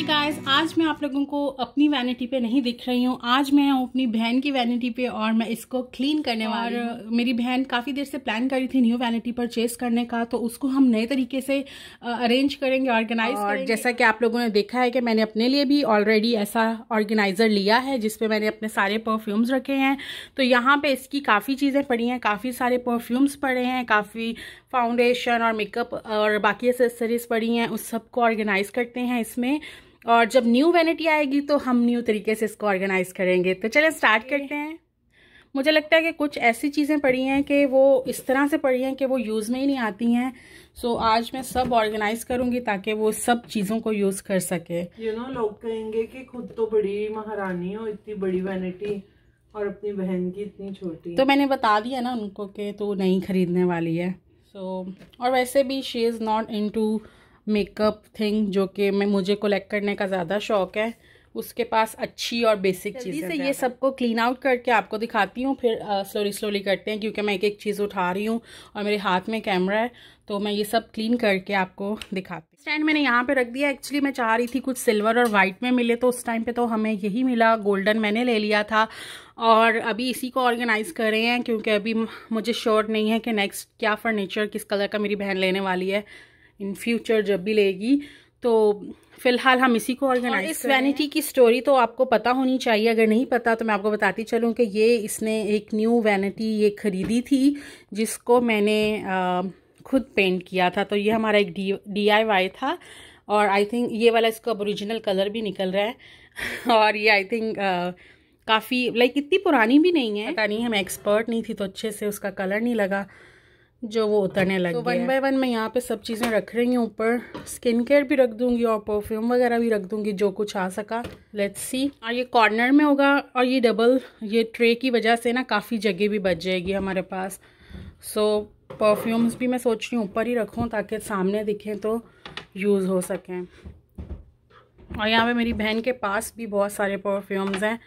Guys, आज मैं आप लोगों को अपनी वैनिटी पे नहीं दिख रही हूँ। आज मैं हूँ अपनी बहन की वैनिटी पे और मैं इसको क्लीन करने वाली हूँ। मेरी बहन काफ़ी देर से प्लान करी थी न्यू वैनिटी परचेज करने का, तो उसको हम नए तरीके से अरेंज करेंगे, ऑर्गेनाइज करेंगे। जैसा कि आप लोगों ने देखा है कि मैंने अपने लिए भी ऑलरेडी ऐसा ऑर्गेनाइज़र लिया है जिसपे मैंने अपने सारे परफ्यूम्स रखे हैं। तो यहाँ पे इसकी काफ़ी चीज़ें पड़ी हैं, काफ़ी सारे परफ्यूम्स पड़े हैं, काफ़ी फाउंडेशन और मेकअप और बाकी एक्सेसरीज पड़ी हैं। उस सब को ऑर्गेनाइज करते हैं इसमें, और जब न्यू वैनिटी आएगी तो हम न्यू तरीके से इसको ऑर्गेनाइज करेंगे। तो चलें स्टार्ट करते हैं। मुझे लगता है कि कुछ ऐसी चीज़ें पड़ी हैं कि वो इस तरह से पड़ी हैं कि वो यूज़ में ही नहीं आती हैं। सो आज मैं सब ऑर्गेनाइज करूंगी ताकि वो सब चीज़ों को यूज़ कर सके। लोग कहेंगे कि खुद तो बड़ी महारानी हो, इतनी बड़ी वैनिटी, और अपनी बहन की इतनी छोटी। तो मैंने बता दिया ना उनको कि तो नहीं खरीदने वाली है। और वैसे भी she is not into makeup thing, जो कि मुझे कलेक्ट करने का ज़्यादा शौक़ है। उसके पास अच्छी और बेसिक चीज़ें से ये सबको क्लीन आउट करके आपको दिखाती हूँ, फिर स्लोली करते हैं क्योंकि मैं एक एक चीज़ उठा रही हूँ और मेरे हाथ में कैमरा है, तो मैं ये सब क्लीन करके आपको दिखाती हूँ। स्टैंड मैंने यहाँ पे रख दिया। एक्चुअली मैं चाह रही थी कुछ सिल्वर और वाइट में मिले, तो उस टाइम पे तो हमें यही मिला, गोल्डन मैंने ले लिया था। और अभी इसी को ऑर्गेनाइज कर रहे हैं क्योंकि अभी मुझे श्योर नहीं है कि नेक्स्ट क्या फर्नीचर किस कलर का मेरी बहन लेने वाली है इन फ्यूचर जब भी लेगी। तो फिलहाल हम इसी को ऑर्गेनाइज। इस वैनिटी की स्टोरी तो आपको पता होनी चाहिए, अगर नहीं पता तो मैं आपको बताती चलूँ कि ये इसने एक न्यू वैनिटी ये खरीदी थी जिसको मैंने खुद पेंट किया था। तो ये हमारा एक DIY था, और आई थिंक ये वाला इसका ओरिजिनल कलर भी निकल रहा है। और ये आई थिंक काफ़ी इतनी पुरानी भी नहीं है, पता नहीं, हम एक्सपर्ट नहीं थी तो अच्छे से उसका कलर नहीं लगा जो वो उतरने लग गया। तो 1 बाय 1 मैं यहाँ पे सब चीज़ें रख रही हूँ। ऊपर स्किन केयर भी रख दूँगी और परफ्यूम वगैरह भी रख दूँगी, जो कुछ आ सका। Let's see. और ये कॉर्नर में होगा, और ये डबल ये ट्रे की वजह से ना काफ़ी जगह भी बच जाएगी हमारे पास। सो परफ्यूम्स भी मैं सोच रही हूँ ऊपर ही रखूँ ताकि सामने दिखें तो यूज़ हो सकें। और यहाँ पे मेरी बहन के पास भी बहुत सारे परफ्यूम्स हैं,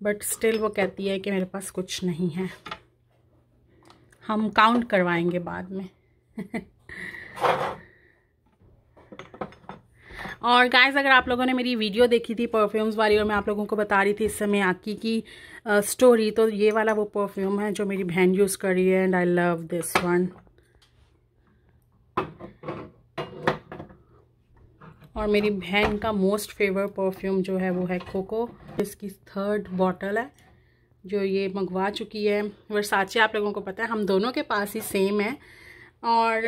बट स्टिल वो कहती है कि मेरे पास कुछ नहीं है। हम काउंट करवाएंगे बाद में। और गाइस, अगर आप लोगों ने मेरी वीडियो देखी थी परफ्यूम्स वाली और मैं आप लोगों को बता रही थी इस समय आकी की स्टोरी, तो ये वाला वो परफ्यूम है जो मेरी बहन यूज़ कर रही है, and I love this one. और मेरी बहन का मोस्ट फेवरेट परफ्यूम जो है वो है कोको। इसकी 3rd बॉटल है जो ये मंगवा चुकी है। वर्साचे आप लोगों को पता है, हम दोनों के पास ही सेम है। और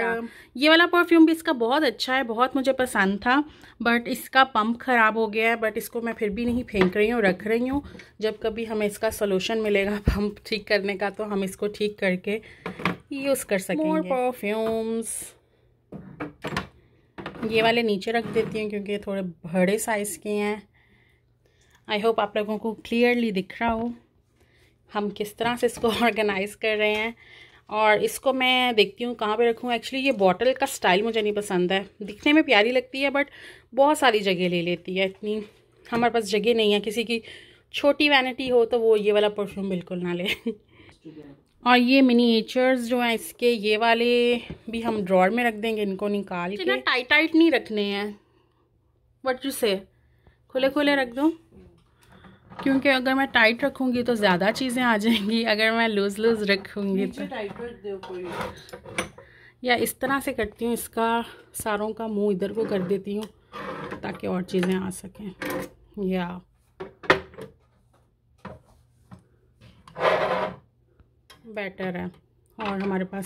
ये वाला परफ्यूम भी इसका बहुत अच्छा है, बहुत मुझे पसंद था, बट इसका पंप ख़राब हो गया है। बट इसको मैं फिर भी नहीं फेंक रही हूँ, रख रही हूँ। जब कभी हमें इसका सोल्यूशन मिलेगा पंप ठीक करने का, तो हम इसको ठीक करके यूज़ कर सकेंगे। मोर परफ्यूम्स ये वाले नीचे रख देती हूँ क्योंकि थोड़े बड़े साइज़ के हैं। आई होप आप लोगों को क्लियरली दिख रहा हो हम किस तरह से इसको ऑर्गेनाइज कर रहे हैं। और इसको मैं देखती हूँ कहाँ पे रखूँ। एक्चुअली ये बॉटल का स्टाइल मुझे नहीं पसंद है, दिखने में प्यारी लगती है बट बहुत सारी जगह ले लेती है। इतनी हमारे पास जगह नहीं है। किसी की छोटी वैनिटी हो तो वो ये वाला परफ्यूम बिल्कुल ना ले। और ये मिनिएचर्स जो हैं इसके, ये वाले भी हम ड्रॉर में रख देंगे, इनको निकाल के। टाइट नहीं रखने हैं, व्हाट यू से, खुले खुले रख दो, क्योंकि अगर मैं टाइट रखूँगी तो ज़्यादा चीज़ें आ जाएंगी, अगर मैं लूज़ रखूँगी तो टाइट रख दो कोई। या इस तरह से करती हूँ, इसका सारों का मुंह इधर को कर देती हूँ ताकि और चीज़ें आ सकें। या बेटर है और हमारे पास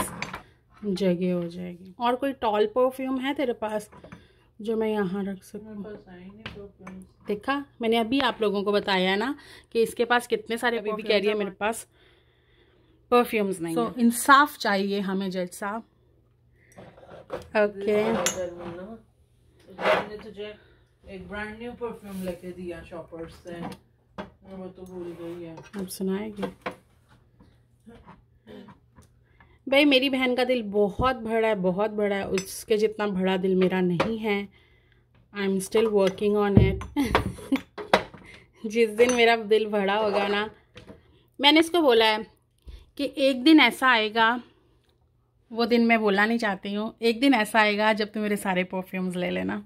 जगह हो जाएगी। और कोई टॉल परफ्यूम है तेरे पास जो मैं यहाँ रख सकूँ? देखा, मैंने अभी आप लोगों को बताया है ना कि इसके पास कितने सारे। अभी भी कह रही है मेरे पास परफ्यूम्स नहीं। तो इंसाफ चाहिए हमें जज साहब। ओके, तुझे एक ब्रांड न्यू परफ्यूम लेके दिया शॉपर्स से, वो तो भूल गई है। अब सुनाएगी भाई, मेरी बहन का दिल बहुत बड़ा है, बहुत बड़ा है। उसके जितना बड़ा दिल मेरा नहीं है। I am still working on it. जिस दिन मेरा दिल बड़ा होगा ना, मैंने इसको बोला है कि एक दिन ऐसा आएगा, वो दिन मैं बोलना नहीं चाहती हूँ, एक दिन ऐसा आएगा जब तुम मेरे सारे परफ्यूम्स ले लेना।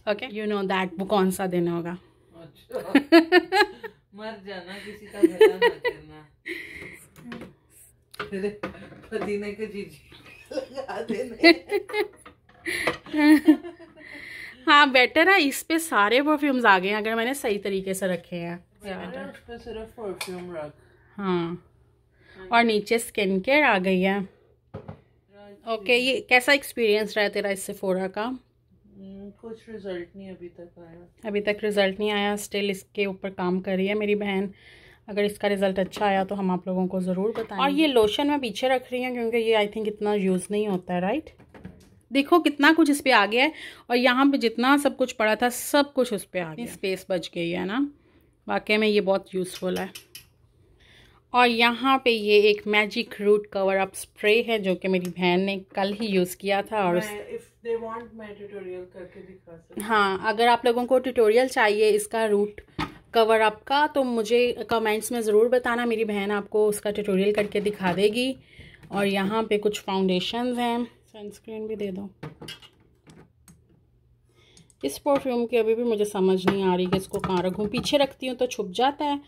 ओके, यू नो दैट वो कौन सा दिन होगा। अच्छा मर जाना, किसी का भला ना करना। तेरे पसीने के जीजी लगा देने। हाँ बेटर है, इस पे सारे परफ्यूम्स आ गए हैं अगर मैंने सही तरीके से रखे हैं। उस पे सिर्फ परफ्यूम रख। हाँ, और नीचे स्किन केयर आ गई है। ओके, ये कैसा एक्सपीरियंस रहा तेरा इस सेफोरा का? कुछ रिजल्ट नहीं अभी तक आया। अभी तक रिजल्ट नहीं आया, स्टिल इसके ऊपर काम कर रही है मेरी बहन। अगर इसका रिजल्ट अच्छा आया तो हम आप लोगों को ज़रूर बताएंगे। और ये लोशन मैं पीछे रख रही हूँ क्योंकि ये आई थिंक इतना यूज़ नहीं होता है, राइट? देखो कितना कुछ इस पे आ गया है, और यहाँ पे जितना सब कुछ पड़ा था सब कुछ उस पे आ गया। स्पेस बच गई है ना, वाकई में ये बहुत यूज़फुल है। और यहाँ पे ये एक magic root cover up spray है जो कि मेरी बहन ने कल ही यूज़ किया था। और मैं ट्यूटोरियल करके दिखा सकती हूँ। हाँ, अगर आप लोगों को ट्यूटोरियल चाहिए इसका रूट कवर अप का तो मुझे कमेंट्स में ज़रूर बताना, मेरी बहन आपको उसका ट्यूटोरियल करके दिखा देगी। और यहाँ पे कुछ फाउंडेशंस हैं, सनस्क्रीन भी दे दो। इस परफ्यूम की अभी भी मुझे समझ नहीं आ रही कि इसको कहाँ रखूँ। पीछे रखती हूँ तो छुप जाता है,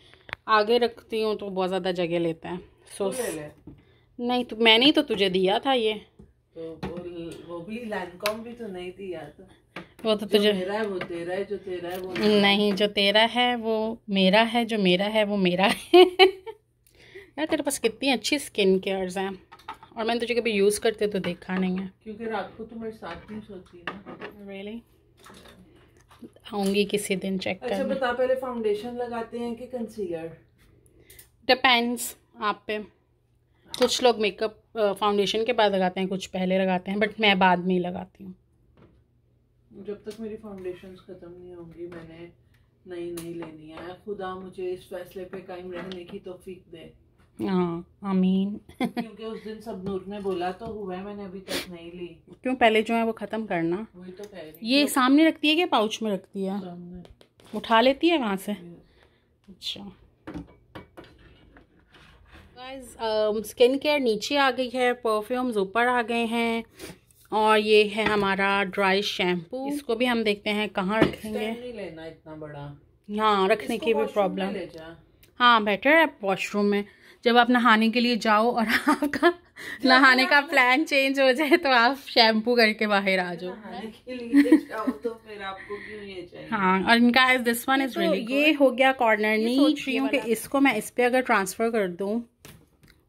आगे रखती हूँ तो बहुत ज़्यादा जगह लेता है। सो नहीं तो मैंने ही तो तुझे दिया था ये, तो वो भी लैंडकॉम भी तो नहीं दिया था। वो तो तुझे मेरा है वो तेरा है, जो तेरा है वो नहीं, जो तेरा है वो मेरा है, जो मेरा है वो मेरा है। यार तेरे पास कितनी अच्छी स्किन केयर्स हैं, और मैंने तुझे कभी यूज़ करते तो देखा नहीं है। क्योंकि रात को तुम्हारे साथ नहीं सोती ना। रियली? आऊँगी किसी दिन चेक कर। अच्छा बता, पहले फाउंडेशन लगाते हैं कि कंसीलर? डिपेंड्स आप पे। कुछ लोग मेकअप फाउंडेशन के बाद लगाते हैं, कुछ पहले लगाते हैं, बट मैं बाद में ही लगाती हूँ। जब तक मेरी फाउंडेशन खत्म नहीं होंगी मैंने नई लेनी है। खुदा मुझे इस फैसले पे कायम रहने की तौफीक दे। हाँ आमीन। क्योंकि उस दिन सबनूर ने बोला तो हुआ, मैंने अभी तक नहीं ली। क्यों, पहले जो है वो ख़त्म करना। वही तो कह रही। ये सामने रखती है क्या पाउच में रखती है? सामने उठा लेती है वहाँ से। अच्छा गाइस, स्किन केयर नीचे आ गई है, परफ्यूम्स ऊपर आ गए हैं, और ये है हमारा ड्राई शैम्पू। इसको भी हम देखते हैं कहाँ रखेंगे। नहीं लेना इतना बड़ा। हाँ, रखने की भी प्रॉब्लम। ले जा। हाँ बेटर है वॉशरूम में, जब आप नहाने के लिए जाओ और आपका नहाने का प्लान चेंज हो जाए तो आप शैम्पू करके बाहर आ जाओ। नहाने के लिए जाओ तो फिर आपको क्यों ये चाहिए? हाँ, और इनका this one is really good. ये हो गया कॉर्नर। नहीं सोच रही हूँ कि इसको मैं इस पे अगर ट्रांसफ़र कर दूँ।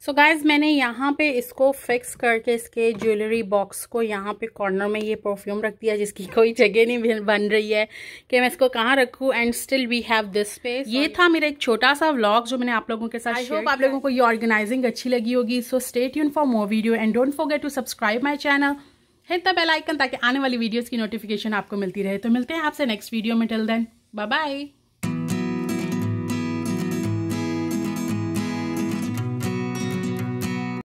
सो गाइज मैंने यहाँ पे इसको फिक्स करके इसके ज्वेलरी बॉक्स को यहाँ पे कॉर्नर में ये परफ्यूम रख दिया, जिसकी कोई जगह नहीं बन रही है कि मैं इसको कहाँ रखूँ, and still we have this space. ये था मेरा एक छोटा सा व्लॉग जो मैंने आप लोगों के साथ शेयर किया। आप लोगों को ये ऑर्गेनाइजिंग अच्छी लगी होगी। So stay tuned for more video and don't forget to subscribe my channel, hit the bell icon ताकि आने वाली वीडियोज़ की नोटिफिकेशन आपको मिलती रहे। तो मिलते हैं आपसे नेक्स्ट वीडियो में। Till then bye bye.